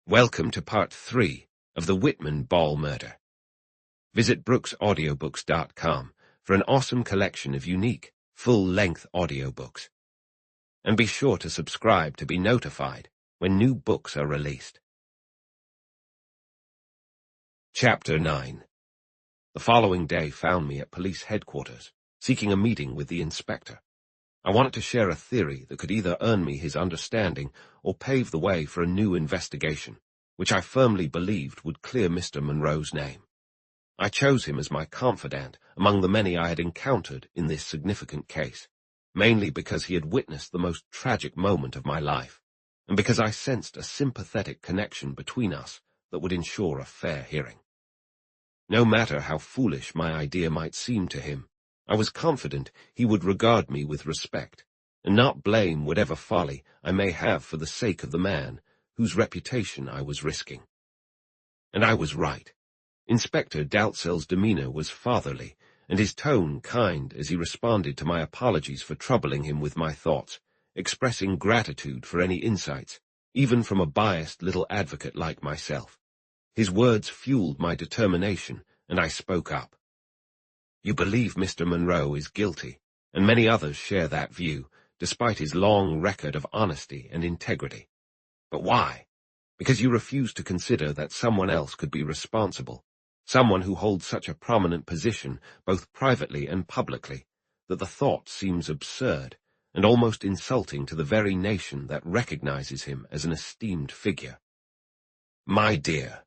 Welcome to Part 3 of the Whitman Ball Murder. Visit brooksaudiobooks.com for an awesome collection of unique, full-length audiobooks. And be sure to subscribe to be notified when new books are released. Chapter 9. The following day found me at police headquarters, seeking a meeting with the inspector. I wanted to share a theory that could either earn me his understanding or pave the way for a new investigation, which I firmly believed would clear Mr. Monroe's name. I chose him as my confidant among the many I had encountered in this significant case, mainly because he had witnessed the most tragic moment of my life, and because I sensed a sympathetic connection between us that would ensure a fair hearing. No matter how foolish my idea might seem to him, I was confident he would regard me with respect, and not blame whatever folly I may have for the sake of the man whose reputation I was risking. And I was right. Inspector Dalzell's demeanor was fatherly, and his tone kind as he responded to my apologies for troubling him with my thoughts, expressing gratitude for any insights, even from a biased little advocate like myself. His words fueled my determination, and I spoke up. You believe Mr. Monroe is guilty, and many others share that view, despite his long record of honesty and integrity. But why? Because you refuse to consider that someone else could be responsible, someone who holds such a prominent position, both privately and publicly, that the thought seems absurd and almost insulting to the very nation that recognizes him as an esteemed figure. My dear.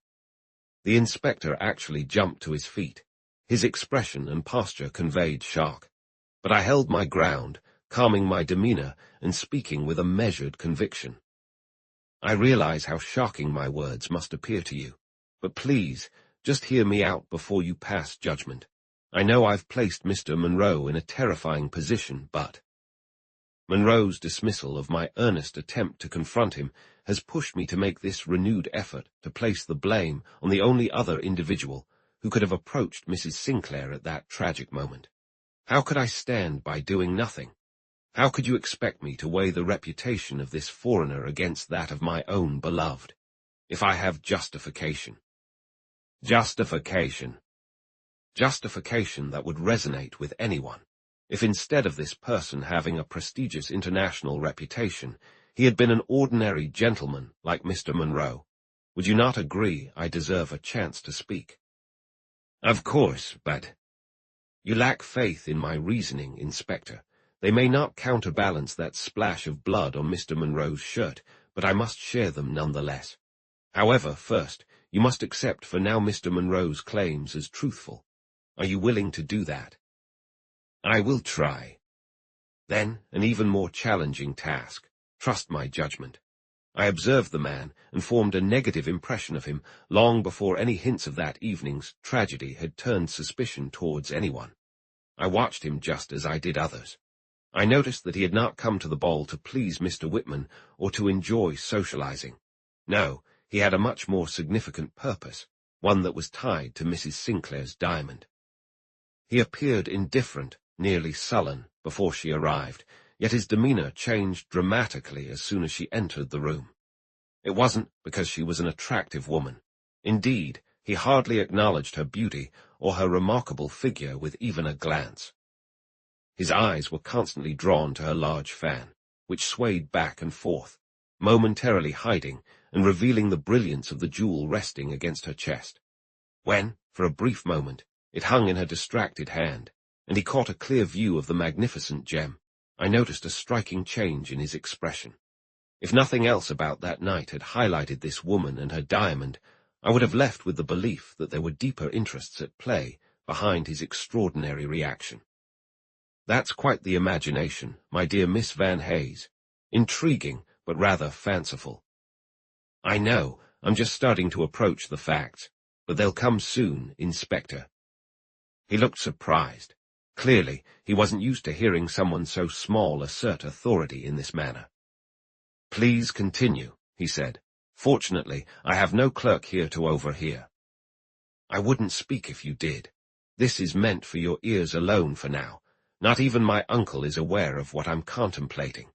The inspector actually jumped to his feet. His expression and posture conveyed shock, but I held my ground, calming my demeanor and speaking with a measured conviction. I realize how shocking my words must appear to you, but please, just hear me out before you pass judgment. I know I've placed Mr. Monroe in a terrifying position, but Monroe's dismissal of my earnest attempt to confront him has pushed me to make this renewed effort to place the blame on the only other individual who could have approached Mrs. Sinclair at that tragic moment. How could I stand by doing nothing? How could you expect me to weigh the reputation of this foreigner against that of my own beloved, if I have justification? Justification that would resonate with anyone, if instead of this person having a prestigious international reputation, he had been an ordinary gentleman like Mr. Monroe. Would you not agree I deserve a chance to speak? Of course, but you lack faith in my reasoning, Inspector. They may not counterbalance that splash of blood on Mr. Monroe's shirt, but I must share them nonetheless. However, first, you must accept for now Mr. Monroe's claims as truthful. Are you willing to do that? I will try. Then, an even more challenging task. Trust my judgment. I observed the man and formed a negative impression of him long before any hints of that evening's tragedy had turned suspicion towards anyone. I watched him just as I did others. I noticed that he had not come to the ball to please Mr. Whitman or to enjoy socializing. No, he had a much more significant purpose, one that was tied to Mrs. Sinclair's diamond. He appeared indifferent, nearly sullen, before she arrived, yet his demeanor changed dramatically as soon as she entered the room. It wasn't because she was an attractive woman. Indeed, he hardly acknowledged her beauty or her remarkable figure with even a glance. His eyes were constantly drawn to her large fan, which swayed back and forth, momentarily hiding and revealing the brilliance of the jewel resting against her chest. When, for a brief moment, it hung in her distracted hand, and he caught a clear view of the magnificent gem, I noticed a striking change in his expression. If nothing else about that night had highlighted this woman and her diamond, I would have left with the belief that there were deeper interests at play behind his extraordinary reaction. That's quite the imagination, my dear Miss Van Hayes. Intriguing, but rather fanciful. I know, I'm just starting to approach the facts, but they'll come soon, Inspector. He looked surprised. Clearly, he wasn't used to hearing someone so small assert authority in this manner. Please continue, he said. Fortunately, I have no clerk here to overhear. I wouldn't speak if you did. This is meant for your ears alone for now. Not even my uncle is aware of what I'm contemplating.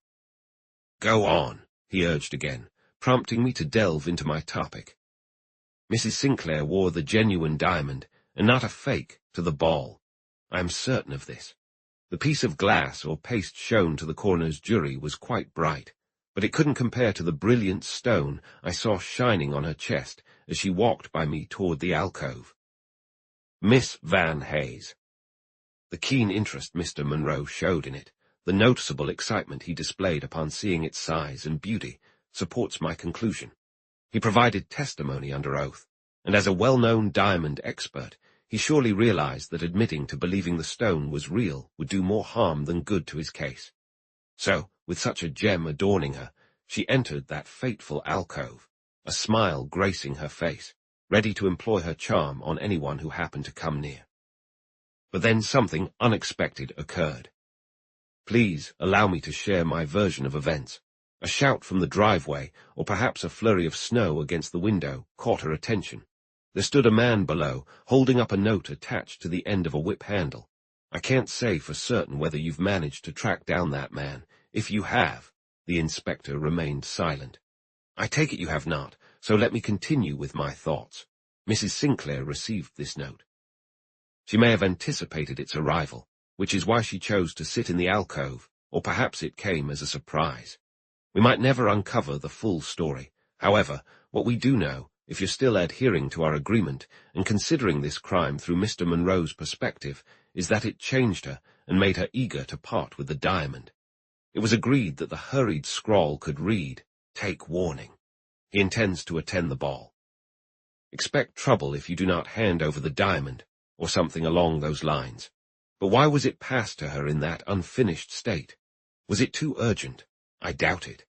Go on, he urged again, prompting me to delve into my topic. Mrs. Sinclair wore the genuine diamond, and not a fake, to the ball. I am certain of this. The piece of glass or paste shown to the coroner's jury was quite bright, but it couldn't compare to the brilliant stone I saw shining on her chest as she walked by me toward the alcove. Miss Van Hayes. The keen interest Mr. Monroe showed in it, the noticeable excitement he displayed upon seeing its size and beauty, supports my conclusion. He provided testimony under oath, and as a well-known diamond expert, he surely realized that admitting to believing the stone was real would do more harm than good to his case. So, with such a gem adorning her, she entered that fateful alcove, a smile gracing her face, ready to employ her charm on anyone who happened to come near. But then something unexpected occurred. Please allow me to share my version of events. A shout from the driveway, or perhaps a flurry of snow against the window, caught her attention. There stood a man below, holding up a note attached to the end of a whip handle. I can't say for certain whether you've managed to track down that man. If you have, the inspector remained silent. I take it you have not, so let me continue with my thoughts. Mrs. Sinclair received this note. She may have anticipated its arrival, which is why she chose to sit in the alcove, or perhaps it came as a surprise. We might never uncover the full story. However, what we do know, if you're still adhering to our agreement and considering this crime through Mr. Monroe's perspective, is that it changed her and made her eager to part with the diamond. It was agreed that the hurried scrawl could read, "Take warning. He intends to attend the ball. Expect trouble if you do not hand over the diamond," or something along those lines. But why was it passed to her in that unfinished state? Was it too urgent? I doubt it.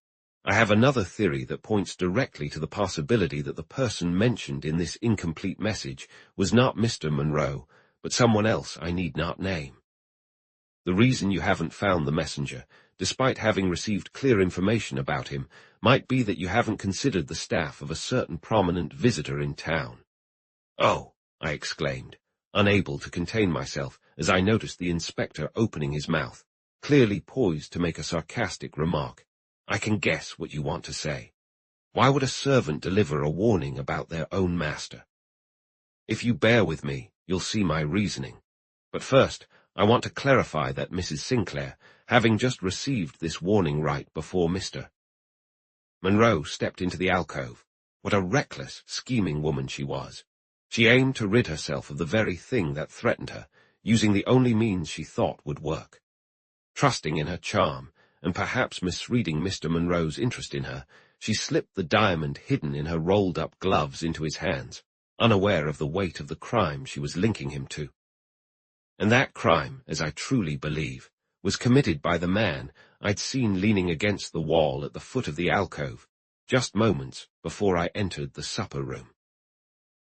I have another theory that points directly to the possibility that the person mentioned in this incomplete message was not Mr. Monroe, but someone else I need not name. The reason you haven't found the messenger, despite having received clear information about him, might be that you haven't considered the staff of a certain prominent visitor in town. "Oh," I exclaimed, unable to contain myself as I noticed the inspector opening his mouth, clearly poised to make a sarcastic remark. "I can guess what you want to say. Why would a servant deliver a warning about their own master? If you bear with me, you'll see my reasoning. But first, I want to clarify that Mrs. Sinclair, having just received this warning right before Mr. Monroe stepped into the alcove, what a reckless, scheming woman she was. She aimed to rid herself of the very thing that threatened her, using the only means she thought would work. Trusting in her charm, and perhaps misreading Mr. Monroe's interest in her, she slipped the diamond hidden in her rolled-up gloves into his hands, unaware of the weight of the crime she was linking him to. And that crime, as I truly believe, was committed by the man I'd seen leaning against the wall at the foot of the alcove, just moments before I entered the supper room.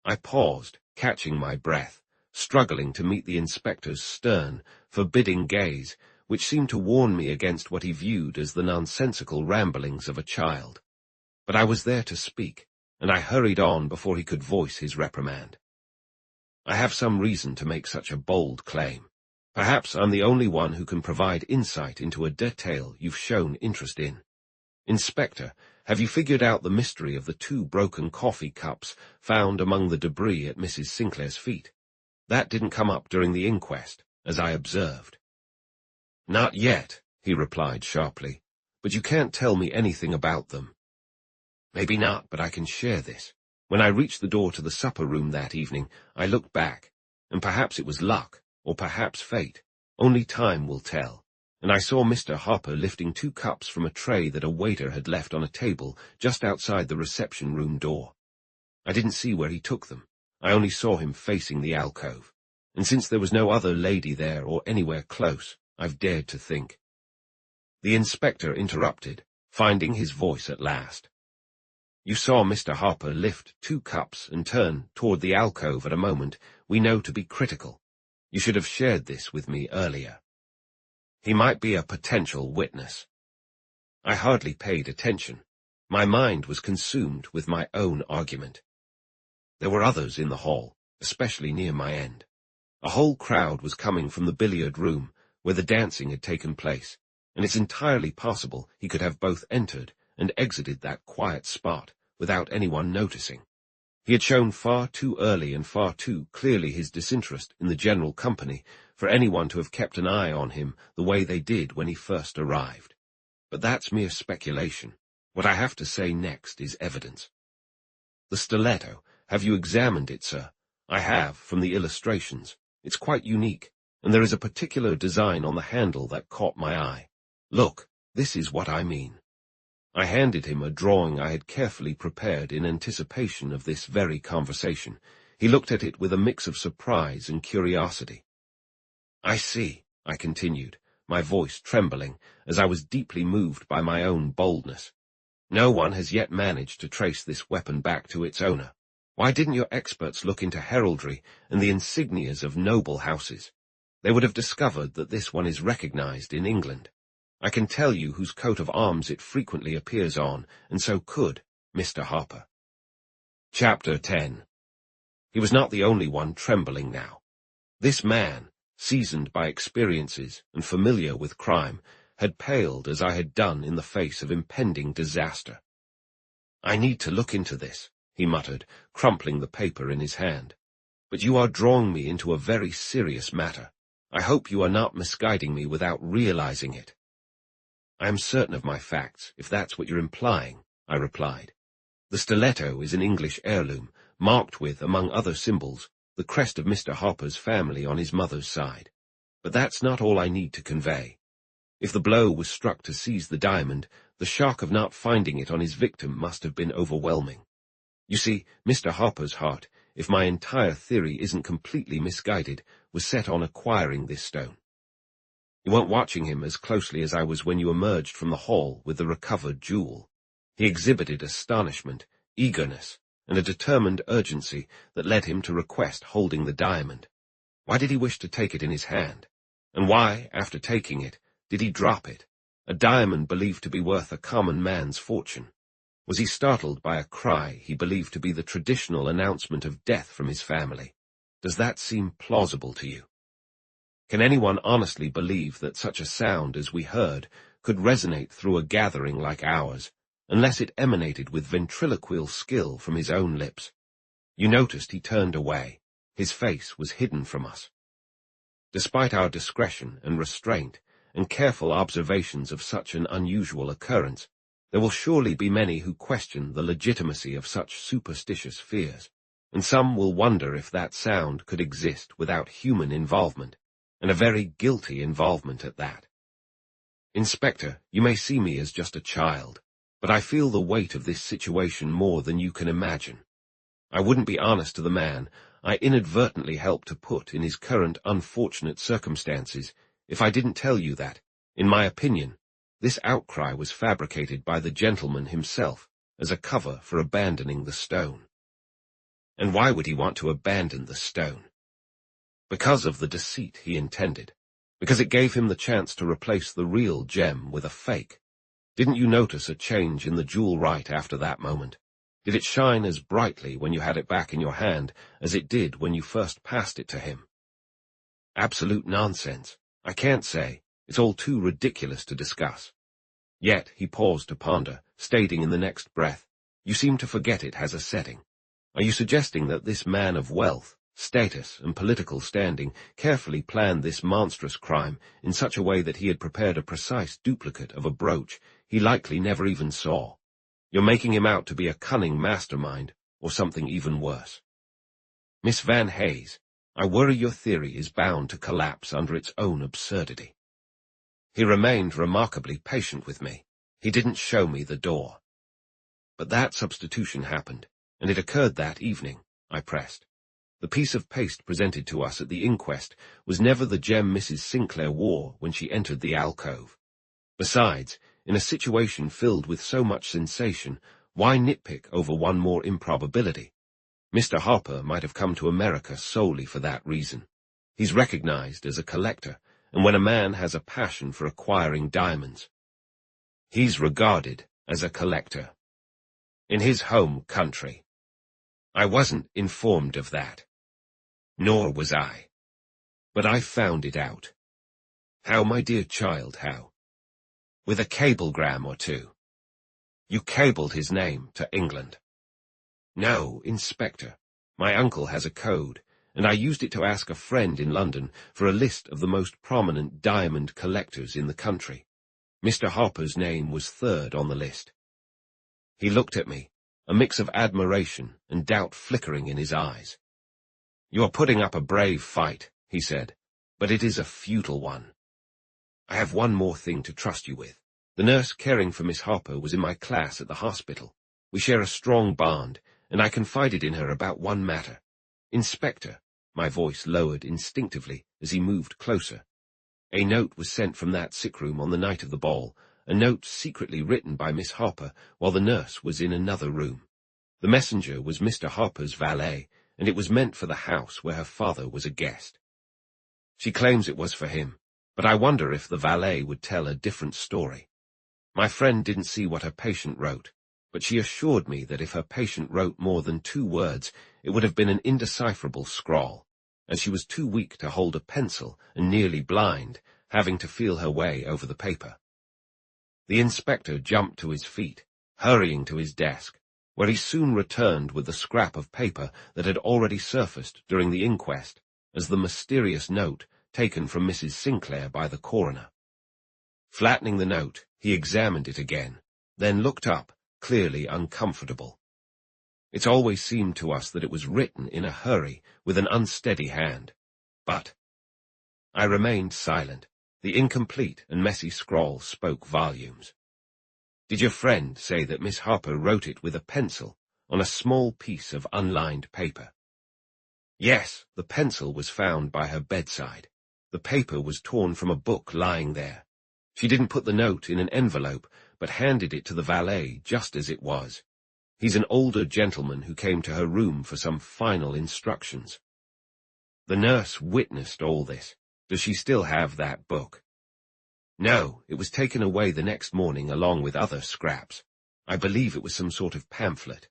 I paused, catching my breath, struggling to meet the inspector's stern, forbidding gaze, which seemed to warn me against what he viewed as the nonsensical ramblings of a child. But I was there to speak, and I hurried on before he could voice his reprimand. I have some reason to make such a bold claim. Perhaps I'm the only one who can provide insight into a detail you've shown interest in. Inspector, have you figured out the mystery of the 2 broken coffee cups found among the debris at Mrs. Sinclair's feet? That didn't come up during the inquest, as I observed. "Not yet," he replied sharply, "but you can't tell me anything about them." Maybe not, but I can share this. When I reached the door to the supper room that evening, I looked back, and perhaps it was luck, or perhaps fate. Only time will tell. And I saw Mr. Harper lifting 2 cups from a tray that a waiter had left on a table just outside the reception room door. I didn't see where he took them. I only saw him facing the alcove. And since there was no other lady there or anywhere close, I've dared to think. The inspector interrupted, finding his voice at last. "You saw Mr. Harper lift 2 cups and turn toward the alcove at a moment we know to be critical. You should have shared this with me earlier. He might be a potential witness." I hardly paid attention. My mind was consumed with my own argument. There were others in the hall, especially near my end. A whole crowd was coming from the billiard room, where the dancing had taken place, and it's entirely possible he could have both entered and exited that quiet spot without anyone noticing. He had shown far too early and far too clearly his disinterest in the general company for anyone to have kept an eye on him the way they did when he first arrived. But that's mere speculation. What I have to say next is evidence. The stiletto. Have you examined it, sir? I have, from the illustrations. It's quite unique, and there is a particular design on the handle that caught my eye. Look, this is what I mean. I handed him a drawing I had carefully prepared in anticipation of this very conversation. He looked at it with a mix of surprise and curiosity. I see, I continued, my voice trembling, as I was deeply moved by my own boldness. No one has yet managed to trace this weapon back to its owner. Why didn't your experts look into heraldry and the insignias of noble houses? They would have discovered that this one is recognized in England. I can tell you whose coat of arms it frequently appears on, and so could Mr. Harper. Chapter 10. He was not the only one trembling now. This man, seasoned by experiences and familiar with crime, had paled as I had done in the face of impending disaster. I need to look into this, he muttered, crumpling the paper in his hand. But you are drawing me into a very serious matter. I hope you are not misguiding me without realizing it. I am certain of my facts, if that's what you're implying, I replied. The stiletto is an English heirloom, marked with, among other symbols, the crest of Mr. Harper's family on his mother's side. But that's not all I need to convey. If the blow was struck to seize the diamond, the shock of not finding it on his victim must have been overwhelming. You see, Mr. Harper's heart, if my entire theory isn't completely misguided, was set on acquiring this stone. You weren't watching him as closely as I was when you emerged from the hall with the recovered jewel. He exhibited astonishment, eagerness, and a determined urgency that led him to request holding the diamond. Why did he wish to take it in his hand? And why, after taking it, did he drop it, a diamond believed to be worth a common man's fortune? Was he startled by a cry he believed to be the traditional announcement of death from his family? Does that seem plausible to you? Can anyone honestly believe that such a sound as we heard could resonate through a gathering like ours, unless it emanated with ventriloquial skill from his own lips? You noticed he turned away. His face was hidden from us. Despite our discretion and restraint and careful observations of such an unusual occurrence, there will surely be many who question the legitimacy of such superstitious fears, and some will wonder if that sound could exist without human involvement, and a very guilty involvement at that. Inspector, you may see me as just a child, but I feel the weight of this situation more than you can imagine. I wouldn't be honest to the man I inadvertently helped to put in his current unfortunate circumstances if I didn't tell you that, in my opinion, this outcry was fabricated by the gentleman himself as a cover for abandoning the stone. And why would he want to abandon the stone? Because of the deceit he intended. Because it gave him the chance to replace the real gem with a fake. Didn't you notice a change in the jewel right after that moment? Did it shine as brightly when you had it back in your hand as it did when you first passed it to him? Absolute nonsense. I can't say. It's all too ridiculous to discuss. Yet he paused to ponder, stating in the next breath, You seem to forget it has a setting. Are you suggesting that this man of wealth, status, and political standing carefully planned this monstrous crime in such a way that he had prepared a precise duplicate of a brooch he likely never even saw? You're making him out to be a cunning mastermind, or something even worse. Miss Van Hayes, I worry your theory is bound to collapse under its own absurdity. He remained remarkably patient with me. He didn't show me the door. But that substitution happened, and it occurred that evening, I pressed. The piece of paste presented to us at the inquest was never the gem Mrs. Sinclair wore when she entered the alcove. Besides, in a situation filled with so much sensation, why nitpick over one more improbability? Mr. Harper might have come to America solely for that reason. He's recognized as a collector, and when a man has a passion for acquiring diamonds, he's regarded as a collector. In his home country. I wasn't informed of that. Nor was I. But I found it out. How, my dear child, how? With a cablegram or two. You cabled his name to England. No, Inspector. My uncle has a code, and I used it to ask a friend in London for a list of the most prominent diamond collectors in the country. Mr. Harper's name was third on the list. He looked at me, a mix of admiration and doubt flickering in his eyes. You are putting up a brave fight, he said, but it is a futile one. I have one more thing to trust you with. The nurse caring for Miss Harper was in my class at the hospital. We share a strong bond, and I confided in her about one matter. Inspector, my voice lowered instinctively as he moved closer. A note was sent from that sick room on the night of the ball, a note secretly written by Miss Harper while the nurse was in another room. The messenger was Mr. Harper's valet, and it was meant for the house where her father was a guest. She claims it was for him, but I wonder if the valet would tell a different story. My friend didn't see what her patient wrote, but she assured me that if her patient wrote more than 2 words, it would have been an indecipherable scrawl, as she was too weak to hold a pencil and nearly blind, having to feel her way over the paper. The inspector jumped to his feet, hurrying to his desk, where he soon returned with the scrap of paper that had already surfaced during the inquest as the mysterious note taken from Mrs. Sinclair by the coroner. Flattening the note, he examined it again, then looked up, clearly uncomfortable. It's always seemed to us that it was written in a hurry with an unsteady hand. But I remained silent. The incomplete and messy scrawl spoke volumes. Did your friend say that Miss Harper wrote it with a pencil on a small piece of unlined paper? Yes, the pencil was found by her bedside. The paper was torn from a book lying there. She didn't put the note in an envelope, but handed it to the valet just as it was. He's an older gentleman who came to her room for some final instructions. The nurse witnessed all this. Does she still have that book? No, it was taken away the next morning along with other scraps. I believe it was some sort of pamphlet.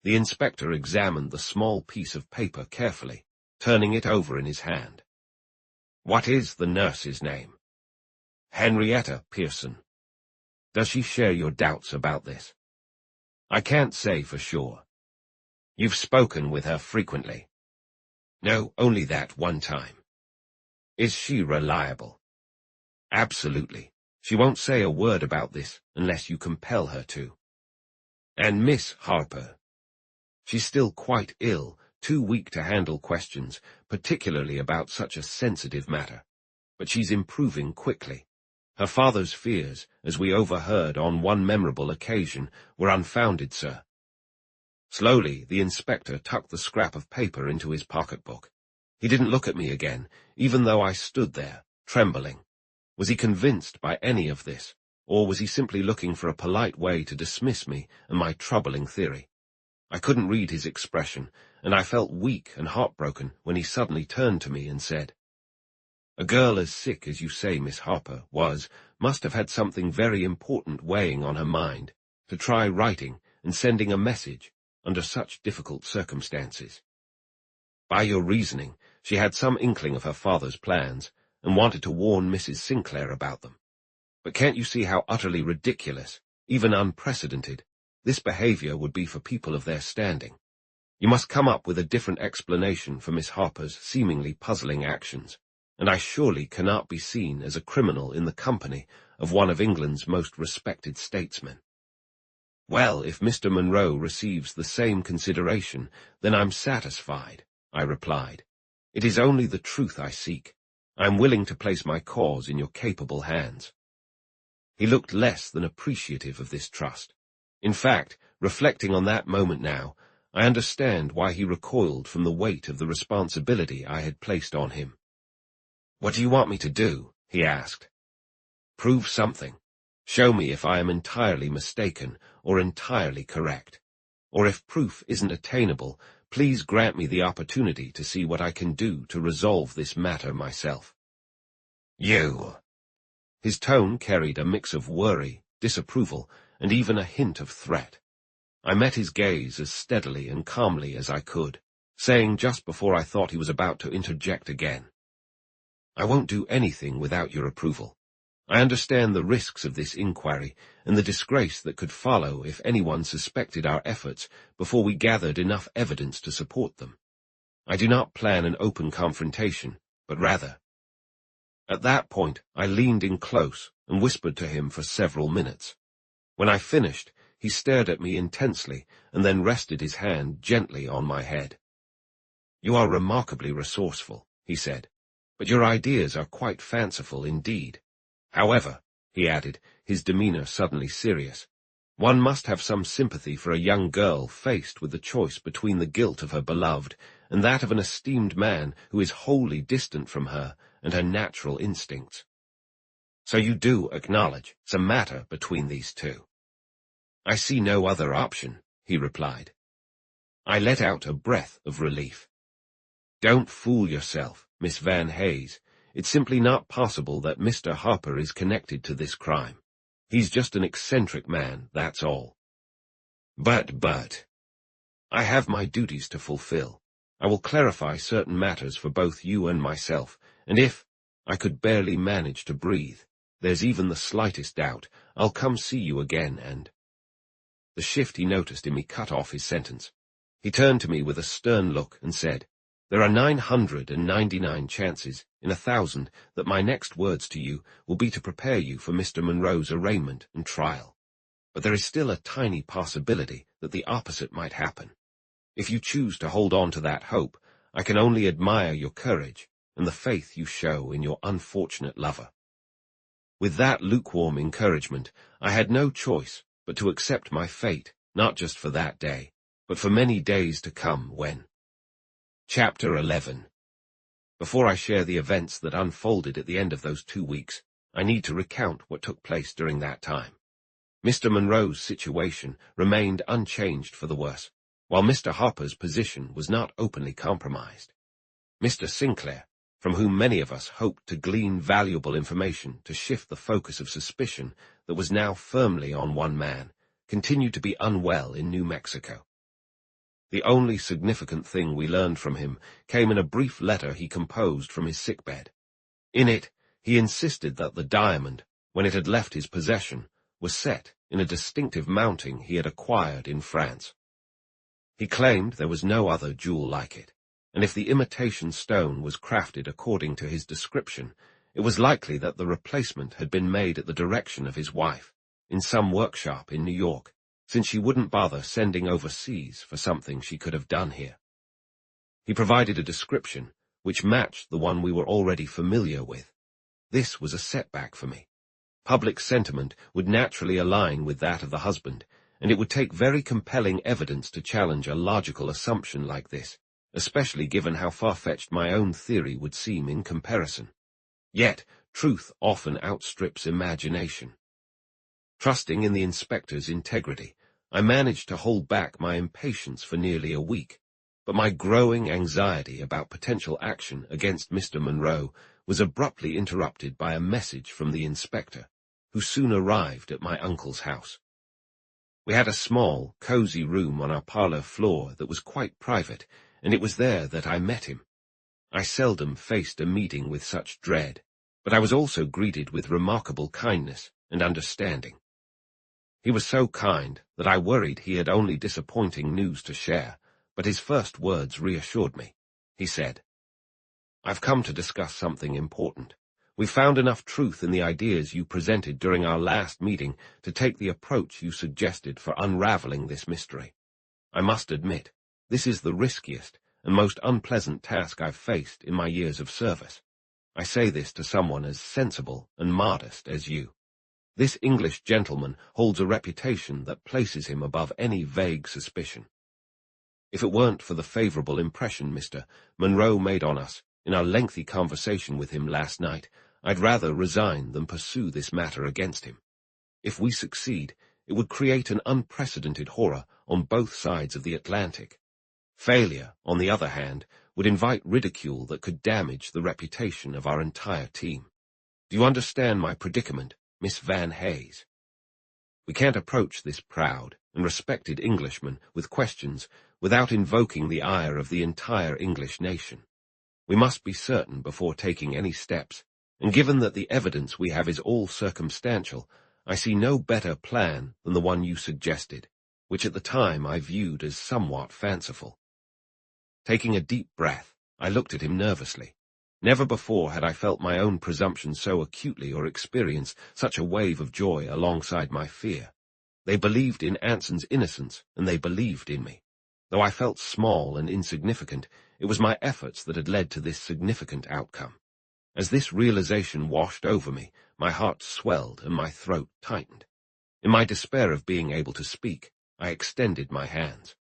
The inspector examined the small piece of paper carefully, turning it over in his hand. What is the nurse's name? Henrietta Pearson. Does she share your doubts about this? I can't say for sure. You've spoken with her frequently? No, only that one time. Is she reliable? Absolutely. She won't say a word about this unless you compel her to. And Miss Harper? She's still quite ill, too weak to handle questions, particularly about such a sensitive matter. But she's improving quickly. Her father's fears, as we overheard on one memorable occasion, were unfounded, sir. Slowly, the inspector tucked the scrap of paper into his pocketbook. He didn't look at me again, even though I stood there, trembling. Was he convinced by any of this, or was he simply looking for a polite way to dismiss me and my troubling theory? I couldn't read his expression, and I felt weak and heartbroken when he suddenly turned to me and said, "A girl as sick as you say Miss Harper must have had something very important weighing on her mind, to try writing and sending a message under such difficult circumstances. By your reasoning, she had some inkling of her father's plans, and wanted to warn Mrs. Sinclair about them. But can't you see how utterly ridiculous, even unprecedented, this behavior would be for people of their standing? You must come up with a different explanation for Miss Harper's seemingly puzzling actions, and I surely cannot be seen as a criminal in the company of one of England's most respected statesmen." "Well, if Mr. Monroe receives the same consideration, then I'm satisfied," I replied. "It is only the truth I seek. I am willing to place my cause in your capable hands." He looked less than appreciative of this trust. In fact, reflecting on that moment now, I understand why he recoiled from the weight of the responsibility I had placed on him. "What do you want me to do?" he asked. "Prove something. Show me if I am entirely mistaken or entirely correct. Or if proof isn't attainable, please grant me the opportunity to see what I can do to resolve this matter myself." "You!" His tone carried a mix of worry, disapproval, and even a hint of threat. I met his gaze as steadily and calmly as I could, saying just before I thought he was about to interject again, "I won't do anything without your approval. I understand the risks of this inquiry and the disgrace that could follow if anyone suspected our efforts before we gathered enough evidence to support them. I do not plan an open confrontation, but rather. At that point, I leaned in close and whispered to him for several minutes. When I finished, he stared at me intensely and then rested his hand gently on my head. "You are remarkably resourceful," he said, "but your ideas are quite fanciful indeed. However," he added, his demeanor suddenly serious, "one must have some sympathy for a young girl faced with the choice between the guilt of her beloved and that of an esteemed man who is wholly distant from her and her natural instincts. So you do acknowledge some matter between these two?" "I see no other option," he replied. I let out a breath of relief. "Don't fool yourself, Miss Van Hayes. It's simply not possible that Mr. Harper is connected to this crime. He's just an eccentric man, that's all." But, I have my duties to fulfill. I will clarify certain matters for both you and myself, and if I could barely manage to breathe, there's even the slightest doubt, I'll come see you again and—" The shift he noticed in me cut off his sentence. He turned to me with a stern look and said, "There are 999 chances in 1,000 that my next words to you will be to prepare you for Mr. Monroe's arraignment and trial. But there is still a tiny possibility that the opposite might happen. If you choose to hold on to that hope, I can only admire your courage and the faith you show in your unfortunate lover." With that lukewarm encouragement, I had no choice but to accept my fate, not just for that day, but for many days to come when. Chapter 11. Before I share the events that unfolded at the end of those 2 weeks, I need to recount what took place during that time. Mr. Monroe's situation remained unchanged for the worse, while Mr. Harper's position was not openly compromised. Mr. Sinclair, from whom many of us hoped to glean valuable information to shift the focus of suspicion that was now firmly on one man, continued to be unwell in New Mexico. The only significant thing we learned from him came in a brief letter he composed from his sickbed. In it, he insisted that the diamond, when it had left his possession, was set in a distinctive mounting he had acquired in France. He claimed there was no other jewel like it, and if the imitation stone was crafted according to his description, it was likely that the replacement had been made at the direction of his wife, in some workshop in New York, since she wouldn't bother sending overseas for something she could have done here. He provided a description which matched the one we were already familiar with. This was a setback for me. Public sentiment would naturally align with that of the husband, and it would take very compelling evidence to challenge a logical assumption like this, especially given how far-fetched my own theory would seem in comparison. Yet, truth often outstrips imagination. Trusting in the inspector's integrity, I managed to hold back my impatience for nearly a week, but my growing anxiety about potential action against Mr. Monroe was abruptly interrupted by a message from the inspector, who soon arrived at my uncle's house. We had a small, cozy room on our parlor floor that was quite private, and it was there that I met him. I seldom faced a meeting with such dread, but I was also greeted with remarkable kindness and understanding. He was so kind that I worried he had only disappointing news to share, but his first words reassured me. He said, "I've come to discuss something important. We found enough truth in the ideas you presented during our last meeting to take the approach you suggested for unraveling this mystery. I must admit, this is the riskiest and most unpleasant task I've faced in my years of service. I say this to someone as sensible and modest as you. This English gentleman holds a reputation that places him above any vague suspicion. If it weren't for the favorable impression Mr. Monroe made on us in our lengthy conversation with him last night, I'd rather resign than pursue this matter against him. If we succeed, it would create an unprecedented horror on both sides of the Atlantic. Failure, on the other hand, would invite ridicule that could damage the reputation of our entire team. Do you understand my predicament, Miss Van Hayes? We can't approach this proud and respected Englishman with questions without invoking the ire of the entire English nation. We must be certain before taking any steps and given that the evidence we have is all circumstantial, I see no better plan than the one you suggested, which at the time I viewed as somewhat fanciful. Taking a deep breath, I looked at him nervously. Never before had I felt my own presumption so acutely or experienced such a wave of joy alongside my fear. They believed in Anson's innocence, and they believed in me. Though I felt small and insignificant, it was my efforts that had led to this significant outcome. As this realization washed over me, my heart swelled and my throat tightened. In my despair of being able to speak, I extended my hands.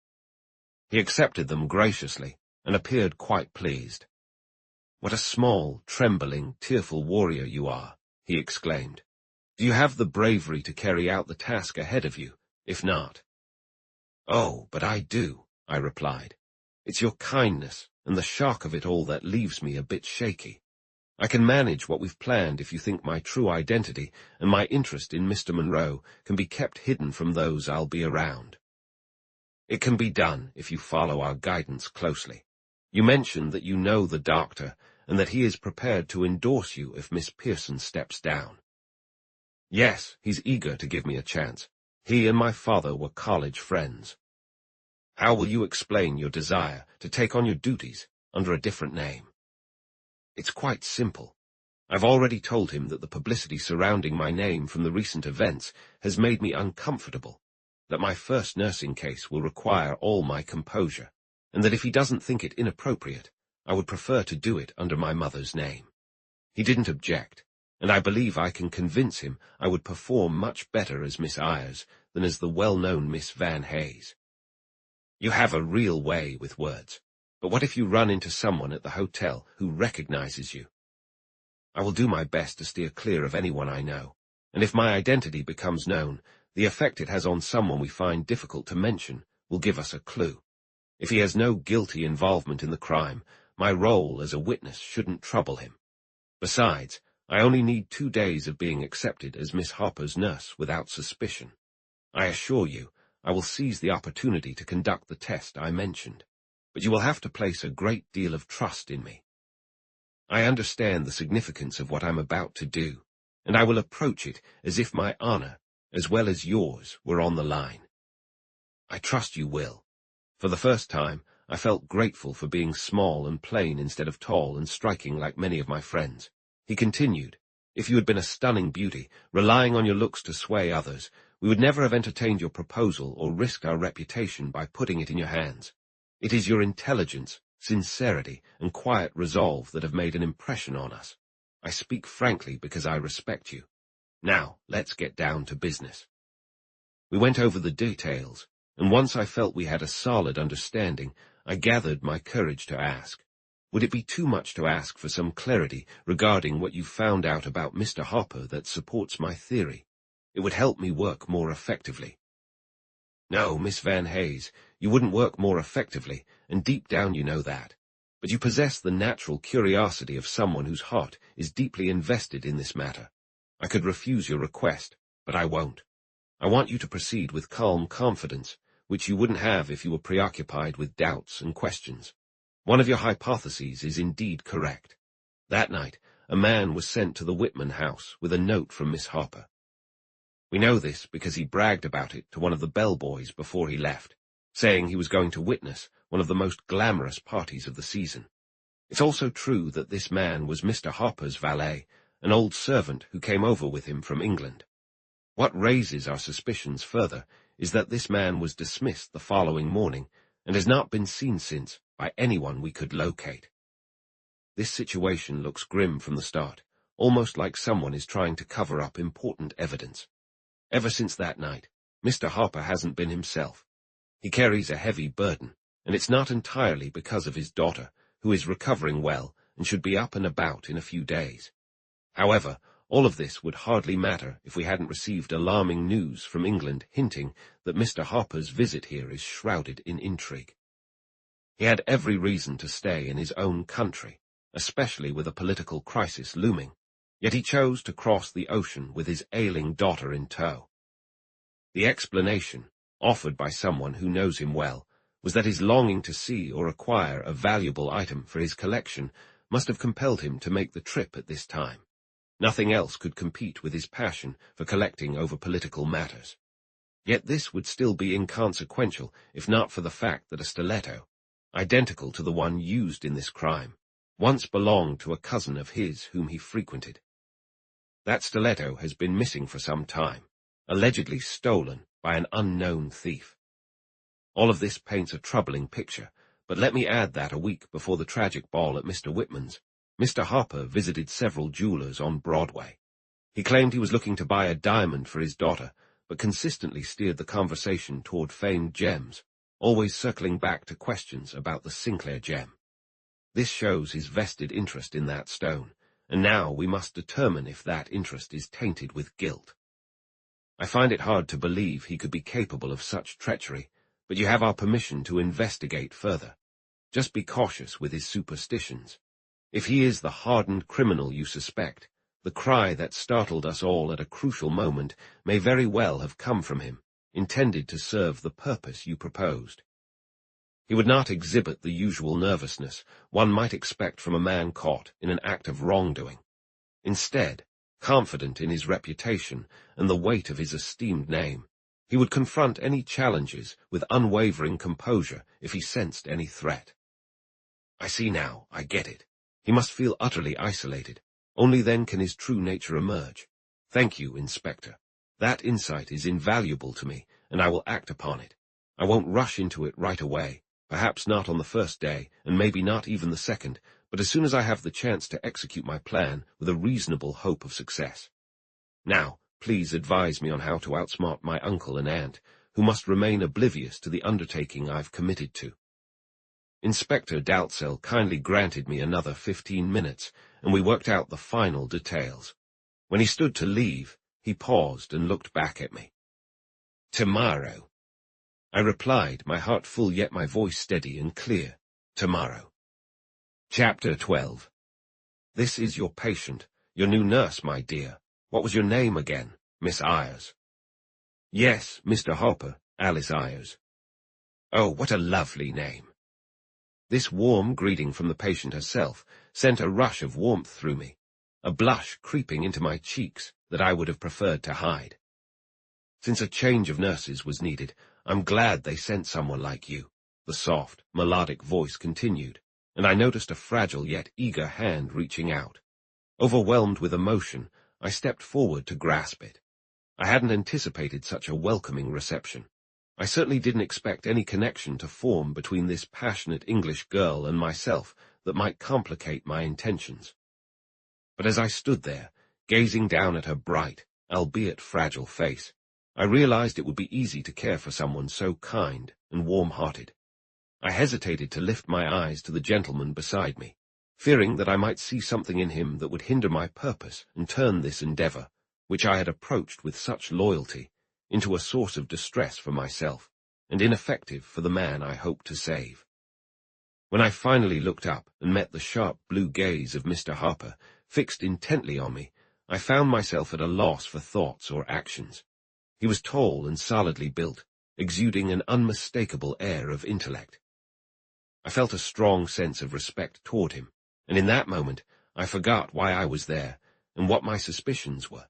He accepted them graciously and appeared quite pleased. "What a small, trembling, tearful warrior you are," he exclaimed. "Do you have the bravery to carry out the task ahead of you? If not—" "Oh, but I do," I replied. "It's your kindness and the shock of it all that leaves me a bit shaky. I can manage what we've planned if you think my true identity and my interest in Mr. Monroe can be kept hidden from those I'll be around. It can be done if you follow our guidance closely. You mentioned that you know the doctor and that he is prepared to endorse you if Miss Pearson steps down." "Yes, he's eager to give me a chance. He and my father were college friends." "How will you explain your desire to take on your duties under a different name?" "It's quite simple. I've already told him that the publicity surrounding my name from the recent events has made me uncomfortable, that my first nursing case will require all my composure, and that if he doesn't think it inappropriate, I would prefer to do it under my mother's name. He didn't object, and I believe I can convince him I would perform much better as Miss Ayres than as the well-known Miss Van Hayes." "You have a real way with words. But what if you run into someone at the hotel who recognizes you?" "I will do my best to steer clear of anyone I know, and if my identity becomes known, the effect it has on someone we find difficult to mention will give us a clue. If he has no guilty involvement in the crime, my role as a witness shouldn't trouble him. Besides, I only need 2 days of being accepted as Miss Harper's nurse without suspicion. I assure you, I will seize the opportunity to conduct the test I mentioned. But you will have to place a great deal of trust in me. I understand the significance of what I'm about to do, and I will approach it as if my honor, as well as yours, were on the line. I trust you will." For the first time, I felt grateful for being small and plain instead of tall and striking like many of my friends. He continued, "If you had been a stunning beauty, relying on your looks to sway others, we would never have entertained your proposal or risked our reputation by putting it in your hands. It is your intelligence, sincerity, and quiet resolve that have made an impression on us. I speak frankly because I respect you. Now, let's get down to business." We went over the details, and once I felt we had a solid understanding, I gathered my courage to ask, "Would it be too much to ask for some clarity regarding what you found out about Mr. Harper that supports my theory? It would help me work more effectively." "No, Miss Van Hayes, you wouldn't work more effectively, and deep down you know that. But you possess the natural curiosity of someone whose heart is deeply invested in this matter. I could refuse your request, but I won't. I want you to proceed with calm confidence, which you wouldn't have if you were preoccupied with doubts and questions. One of your hypotheses is indeed correct. That night, a man was sent to the Whitman house with a note from Miss Harper. We know this because he bragged about it to one of the bellboys before he left, saying he was going to witness one of the most glamorous parties of the season. It's also true that this man was Mr. Harper's valet, an old servant who came over with him from England. What raises our suspicions further is that this man was dismissed the following morning and has not been seen since by anyone we could locate. This situation looks grim from the start, almost like someone is trying to cover up important evidence. Ever since that night, Mr. Harper hasn't been himself. He carries a heavy burden, and it's not entirely because of his daughter, who is recovering well and should be up and about in a few days. However, all of this would hardly matter if we hadn't received alarming news from England hinting that Mr. Harper's visit here is shrouded in intrigue. He had every reason to stay in his own country, especially with a political crisis looming, yet he chose to cross the ocean with his ailing daughter in tow. The explanation, offered by someone who knows him well, was that his longing to see or acquire a valuable item for his collection must have compelled him to make the trip at this time. Nothing else could compete with his passion for collecting over political matters. Yet this would still be inconsequential if not for the fact that a stiletto, identical to the one used in this crime, once belonged to a cousin of his whom he frequented. That stiletto has been missing for some time, allegedly stolen by an unknown thief. All of this paints a troubling picture, but let me add that a week before the tragic ball at Mr. Whitman's, Mr. Harper visited several jewelers on Broadway. He claimed he was looking to buy a diamond for his daughter, but consistently steered the conversation toward famed gems, always circling back to questions about the Sinclair gem. This shows his vested interest in that stone, and now we must determine if that interest is tainted with guilt. I find it hard to believe he could be capable of such treachery, but you have our permission to investigate further. Just be cautious with his superstitions. If he is the hardened criminal you suspect, the cry that startled us all at a crucial moment may very well have come from him, intended to serve the purpose you proposed. He would not exhibit the usual nervousness one might expect from a man caught in an act of wrongdoing. Instead, confident in his reputation and the weight of his esteemed name, he would confront any challenges with unwavering composure if he sensed any threat. I see now, I get it. He must feel utterly isolated. Only then can his true nature emerge. Thank you, Inspector. That insight is invaluable to me, and I will act upon it. I won't rush into it right away, perhaps not on the first day, and maybe not even the second, but as soon as I have the chance to execute my plan with a reasonable hope of success. Now, please advise me on how to outsmart my uncle and aunt, who must remain oblivious to the undertaking I've committed to. Inspector Dalzell kindly granted me another 15 minutes, and we worked out the final details. When he stood to leave, he paused and looked back at me. "Tomorrow," I replied, my heart full yet my voice steady and clear. "Tomorrow." Chapter 12. This is your patient, your new nurse, my dear. What was your name again? Miss Ayers. Yes, Mr. Harper, Alice Ayers. Oh, what a lovely name. This warm greeting from the patient herself sent a rush of warmth through me, a blush creeping into my cheeks that I would have preferred to hide. Since a change of nurses was needed, I'm glad they sent someone like you, the soft, melodic voice continued, and I noticed a fragile yet eager hand reaching out. Overwhelmed with emotion, I stepped forward to grasp it. I hadn't anticipated such a welcoming reception. I certainly didn't expect any connection to form between this passionate English girl and myself that might complicate my intentions. But as I stood there, gazing down at her bright, albeit fragile face, I realized it would be easy to care for someone so kind and warm-hearted. I hesitated to lift my eyes to the gentleman beside me, fearing that I might see something in him that would hinder my purpose and turn this endeavor, which I had approached with such loyalty, into a source of distress for myself, and ineffective for the man I hoped to save. When I finally looked up and met the sharp blue gaze of Mr. Harper, fixed intently on me, I found myself at a loss for thoughts or actions. He was tall and solidly built, exuding an unmistakable air of intellect. I felt a strong sense of respect toward him, and in that moment I forgot why I was there and what my suspicions were.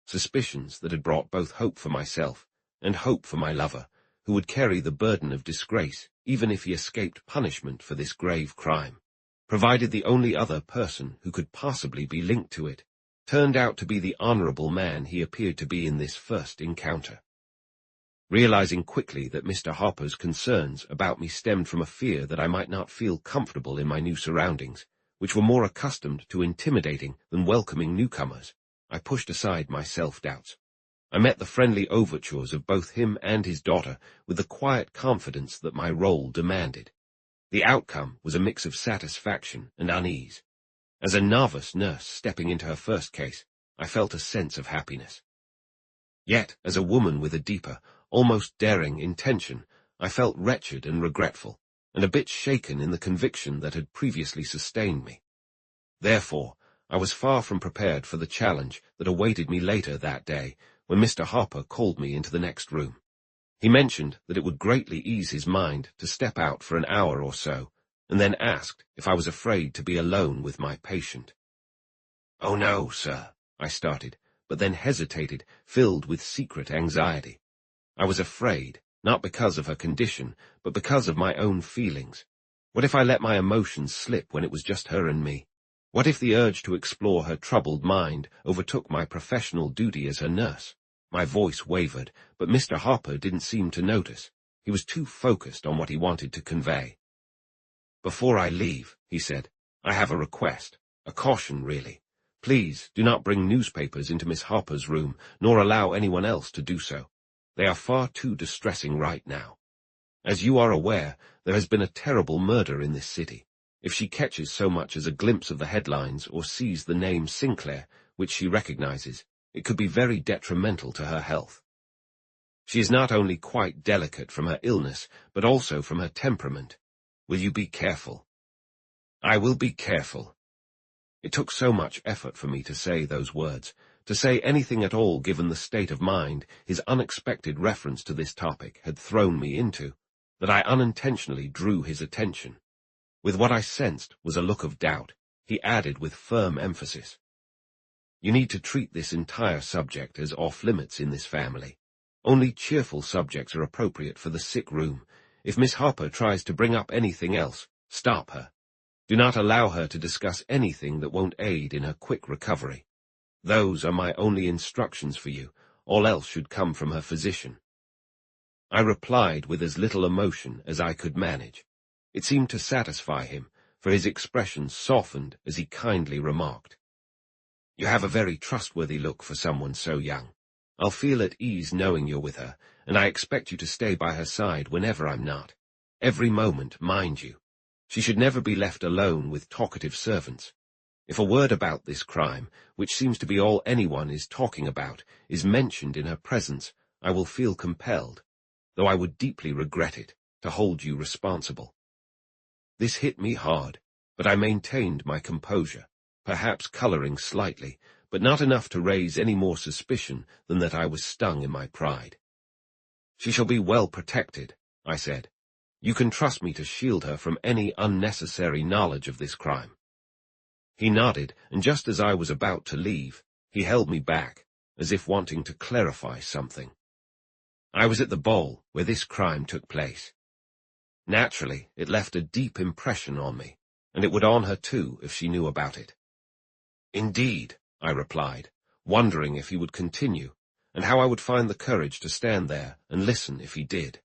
Suspicions that had brought both hope for myself and hope for my lover, who would carry the burden of disgrace even if he escaped punishment for this grave crime, provided the only other person who could possibly be linked to it turned out to be the honorable man he appeared to be in this first encounter. Realizing quickly that Mr. Harper's concerns about me stemmed from a fear that I might not feel comfortable in my new surroundings, which were more accustomed to intimidating than welcoming newcomers, I pushed aside my self-doubts. I met the friendly overtures of both him and his daughter with the quiet confidence that my role demanded. The outcome was a mix of satisfaction and unease. As a novice nurse stepping into her first case, I felt a sense of happiness. Yet, as a woman with a deeper, almost daring intention, I felt wretched and regretful, and a bit shaken in the conviction that had previously sustained me. Therefore, I was far from prepared for the challenge that awaited me later that day when Mr. Harper called me into the next room. He mentioned that it would greatly ease his mind to step out for an hour or so, and then asked if I was afraid to be alone with my patient. "Oh no, sir," I started, but then hesitated, filled with secret anxiety. I was afraid, not because of her condition, but because of my own feelings. What if I let my emotions slip when it was just her and me? What if the urge to explore her troubled mind overtook my professional duty as her nurse? My voice wavered, but Mr. Harper didn't seem to notice. He was too focused on what he wanted to convey. "Before I leave," he said, "I have a request, a caution, really. Please do not bring newspapers into Miss Harper's room, nor allow anyone else to do so. They are far too distressing right now. As you are aware, there has been a terrible murder in this city. If she catches so much as a glimpse of the headlines or sees the name Sinclair, which she recognizes, it could be very detrimental to her health. She is not only quite delicate from her illness, but also from her temperament. Will you be careful?" "I will be careful." It took so much effort for me to say those words, to say anything at all given the state of mind his unexpected reference to this topic had thrown me into, that I unintentionally drew his attention. With what I sensed was a look of doubt, he added with firm emphasis, "You need to treat this entire subject as off-limits in this family. Only cheerful subjects are appropriate for the sick room. If Miss Harper tries to bring up anything else, stop her. Do not allow her to discuss anything that won't aid in her quick recovery. Those are my only instructions for you. All else should come from her physician." I replied with as little emotion as I could manage. It seemed to satisfy him, for his expression softened as he kindly remarked, "You have a very trustworthy look for someone so young. I'll feel at ease knowing you're with her, and I expect you to stay by her side whenever I'm not. Every moment, mind you. She should never be left alone with talkative servants. If a word about this crime, which seems to be all anyone is talking about, is mentioned in her presence, I will feel compelled, though I would deeply regret it, to hold you responsible." This hit me hard, but I maintained my composure, perhaps coloring slightly, but not enough to raise any more suspicion than that I was stung in my pride. "She shall be well protected," I said. "You can trust me to shield her from any unnecessary knowledge of this crime." He nodded, and just as I was about to leave, he held me back, as if wanting to clarify something. "I was at the ball where this crime took place. Naturally, it left a deep impression on me, and it would on her too if she knew about it." "Indeed," I replied, wondering if he would continue, and how I would find the courage to stand there and listen if he did.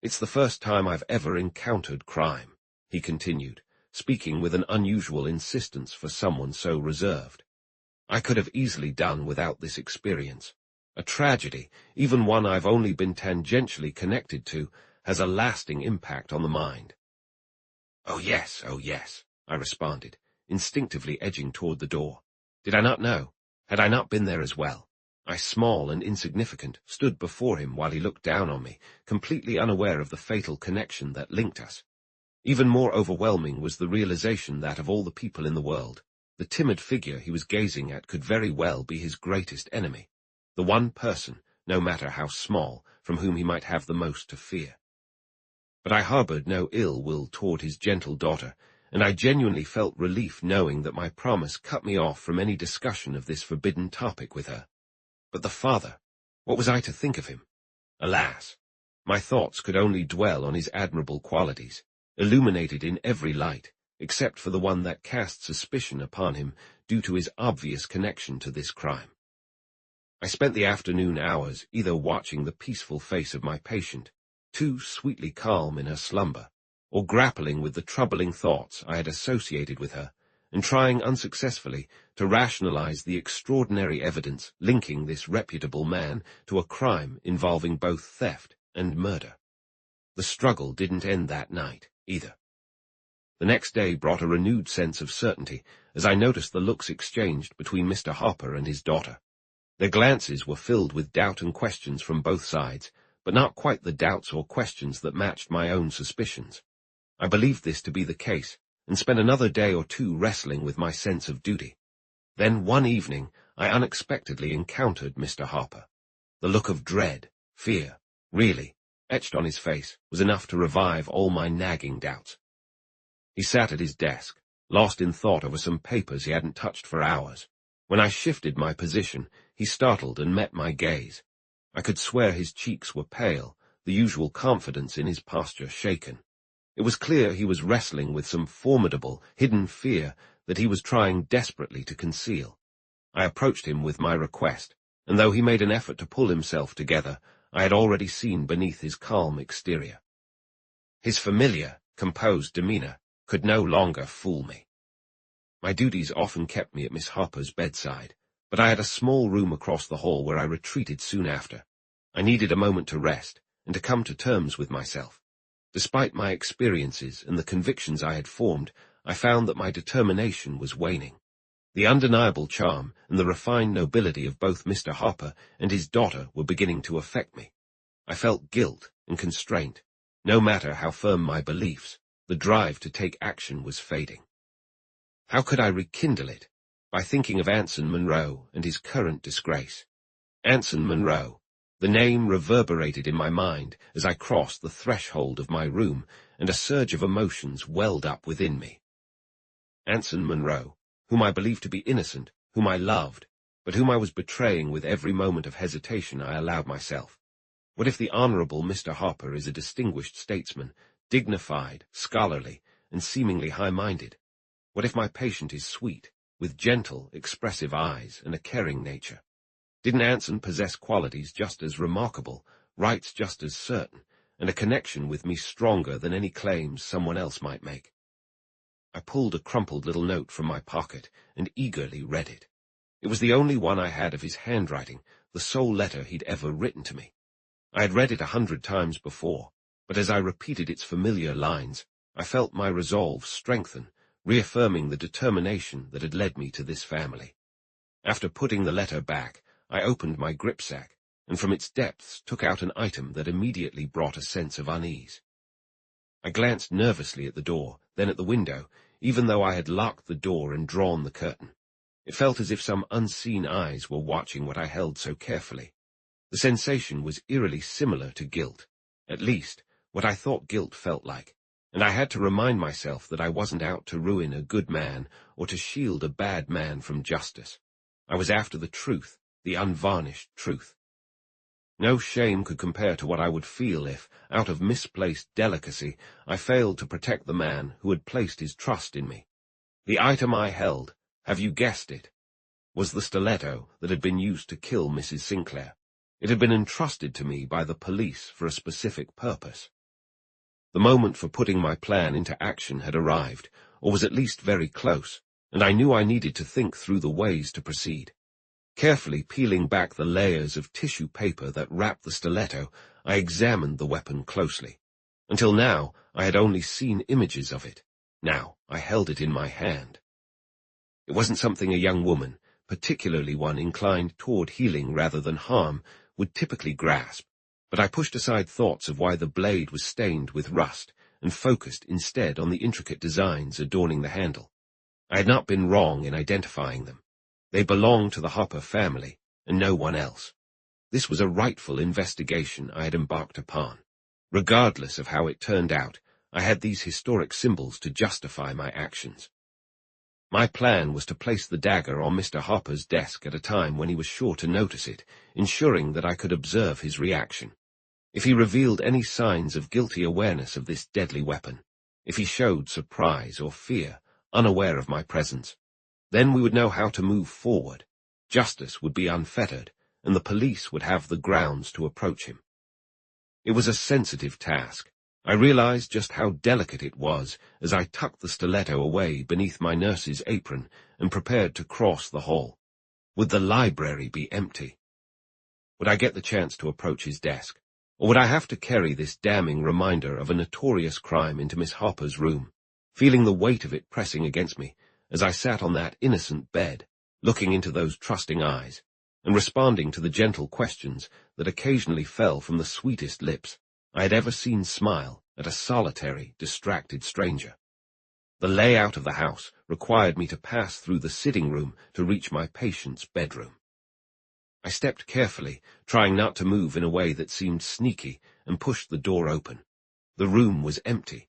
"It's the first time I've ever encountered crime," he continued, speaking with an unusual insistence for someone so reserved. "I could have easily done without this experience. A tragedy, even one I've only been tangentially connected to, has a lasting impact on the mind." Oh yes, I responded, instinctively edging toward the door. Did I not know? Had I not been there as well? I, small and insignificant, stood before him while he looked down on me, completely unaware of the fatal connection that linked us. Even more overwhelming was the realization that of all the people in the world, the timid figure he was gazing at could very well be his greatest enemy, the one person, no matter how small, from whom he might have the most to fear. But I harbored no ill will toward his gentle daughter, and I genuinely felt relief knowing that my promise cut me off from any discussion of this forbidden topic with her. But the father, what was I to think of him? Alas, my thoughts could only dwell on his admirable qualities, illuminated in every light, except for the one that cast suspicion upon him due to his obvious connection to this crime. I spent the afternoon hours either watching the peaceful face of my patient, too sweetly calm in her slumber, or grappling with the troubling thoughts I had associated with her, and trying unsuccessfully to rationalize the extraordinary evidence linking this reputable man to a crime involving both theft and murder. The struggle didn't end that night, either. The next day brought a renewed sense of certainty as I noticed the looks exchanged between Mr. Harper and his daughter. Their glances were filled with doubt and questions from both sides, but not quite the doubts or questions that matched my own suspicions. I believed this to be the case, and spent another day or two wrestling with my sense of duty. Then one evening I unexpectedly encountered Mr. Harper. The look of dread, fear, really, etched on his face, was enough to revive all my nagging doubts. He sat at his desk, lost in thought over some papers he hadn't touched for hours, When I shifted my position, he startled and met my gaze. I could swear his cheeks were pale, the usual confidence in his posture shaken. It was clear he was wrestling with some formidable, hidden fear that he was trying desperately to conceal. I approached him with my request, and though he made an effort to pull himself together, I had already seen beneath his calm exterior. His familiar, composed demeanor could no longer fool me. My duties often kept me at Miss Harper's bedside, but I had a small room across the hall where I retreated soon after. I needed a moment to rest and to come to terms with myself. Despite my experiences and the convictions I had formed, I found that my determination was waning. The undeniable charm and the refined nobility of both Mr. Harper and his daughter were beginning to affect me. I felt guilt and constraint. No matter how firm my beliefs, the drive to take action was fading. How could I rekindle it? By thinking of Anson Monroe and his current disgrace. Anson Monroe. The name reverberated in my mind as I crossed the threshold of my room, and a surge of emotions welled up within me. Anson Monroe, whom I believed to be innocent, whom I loved, but whom I was betraying with every moment of hesitation I allowed myself. What if the Honorable Mr. Harper is a distinguished statesman, dignified, scholarly, and seemingly high-minded? What if my patient is sweet, with gentle, expressive eyes and a caring nature? Didn't Anson possess qualities just as remarkable, rights just as certain, and a connection with me stronger than any claims someone else might make? I pulled a crumpled little note from my pocket and eagerly read it. It was the only one I had of his handwriting, the sole letter he'd ever written to me. I had read it 100 times before, but as I repeated its familiar lines, I felt my resolve strengthen, reaffirming the determination that had led me to this family. After putting the letter back, I opened my gripsack, and from its depths took out an item that immediately brought a sense of unease. I glanced nervously at the door, then at the window, even though I had locked the door and drawn the curtain. It felt as if some unseen eyes were watching what I held so carefully. The sensation was eerily similar to guilt, at least what I thought guilt felt like, and I had to remind myself that I wasn't out to ruin a good man or to shield a bad man from justice. I was after the truth, the unvarnished truth. No shame could compare to what I would feel if, out of misplaced delicacy, I failed to protect the man who had placed his trust in me. The item I held, have you guessed it, was the stiletto that had been used to kill Mrs. Sinclair. It had been entrusted to me by the police for a specific purpose. The moment for putting my plan into action had arrived, or was at least very close, and I knew I needed to think through the ways to proceed. Carefully peeling back the layers of tissue paper that wrapped the stiletto, I examined the weapon closely. Until now, I had only seen images of it. Now, I held it in my hand. It wasn't something a young woman, particularly one inclined toward healing rather than harm, would typically grasp, but I pushed aside thoughts of why the blade was stained with rust and focused instead on the intricate designs adorning the handle. I had not been wrong in identifying them. They belonged to the Harper family, and no one else. This was a rightful investigation I had embarked upon. Regardless of how it turned out, I had these historic symbols to justify my actions. My plan was to place the dagger on Mr. Harper's desk at a time when he was sure to notice it, ensuring that I could observe his reaction. If he revealed any signs of guilty awareness of this deadly weapon, if he showed surprise or fear, unaware of my presence, then we would know how to move forward. Justice would be unfettered, and the police would have the grounds to approach him. It was a sensitive task. I realized just how delicate it was as I tucked the stiletto away beneath my nurse's apron and prepared to cross the hall. Would the library be empty? Would I get the chance to approach his desk? Or would I have to carry this damning reminder of a notorious crime into Miss Harper's room, feeling the weight of it pressing against me as I sat on that innocent bed, looking into those trusting eyes, and responding to the gentle questions that occasionally fell from the sweetest lips I had ever seen smile at a solitary, distracted stranger. The layout of the house required me to pass through the sitting room to reach my patient's bedroom. I stepped carefully, trying not to move in a way that seemed sneaky, and pushed the door open. The room was empty.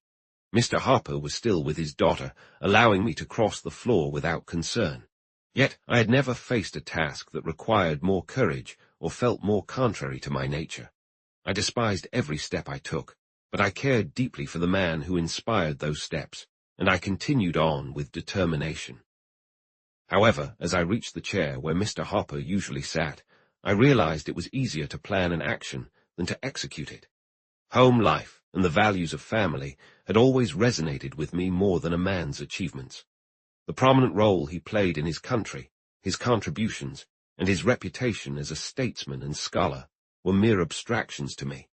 Mr. Harper was still with his daughter, allowing me to cross the floor without concern. Yet I had never faced a task that required more courage or felt more contrary to my nature. I despised every step I took, but I cared deeply for the man who inspired those steps, and I continued on with determination. However, as I reached the chair where Mr. Hopper usually sat, I realized it was easier to plan an action than to execute it. Home life and the values of family had always resonated with me more than a man's achievements. The prominent role he played in his country, his contributions, and his reputation as a statesman and scholar were mere abstractions to me,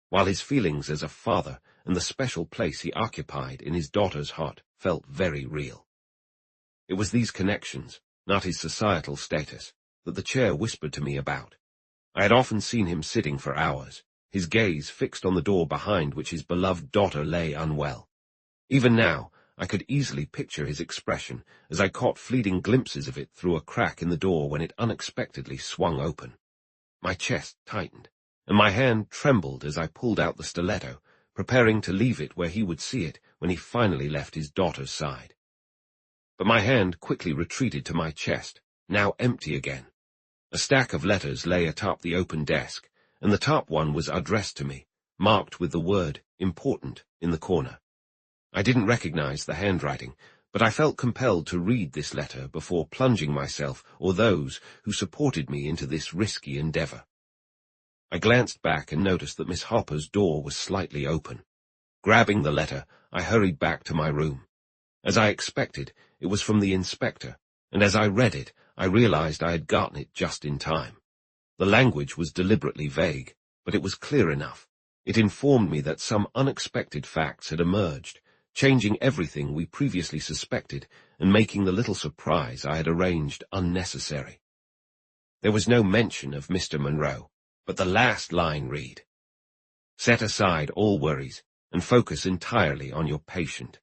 while his feelings as a father and the special place he occupied in his daughter's heart felt very real. It was these connections, not his societal status, that the chair whispered to me about. I had often seen him sitting for hours, his gaze fixed on the door behind which his beloved daughter lay unwell. Even now, I could easily picture his expression as I caught fleeting glimpses of it through a crack in the door when it unexpectedly swung open. My chest tightened, and my hand trembled as I pulled out the stiletto, preparing to leave it where he would see it when he finally left his daughter's side. But my hand quickly retreated to my chest, now empty again. A stack of letters lay atop the open desk, and the top one was addressed to me, marked with the word "important" in the corner. I didn't recognize the handwriting, but I felt compelled to read this letter before plunging myself or those who supported me into this risky endeavor. I glanced back and noticed that Miss Hopper's door was slightly open. Grabbing the letter, I hurried back to my room. As I expected, it was from the inspector, and as I read it, I realized I had gotten it just in time. The language was deliberately vague, but it was clear enough. It informed me that some unexpected facts had emerged, changing everything we previously suspected and making the little surprise I had arranged unnecessary. There was no mention of Mr. Monroe, but the last line read, "Set aside all worries and focus entirely on your patient."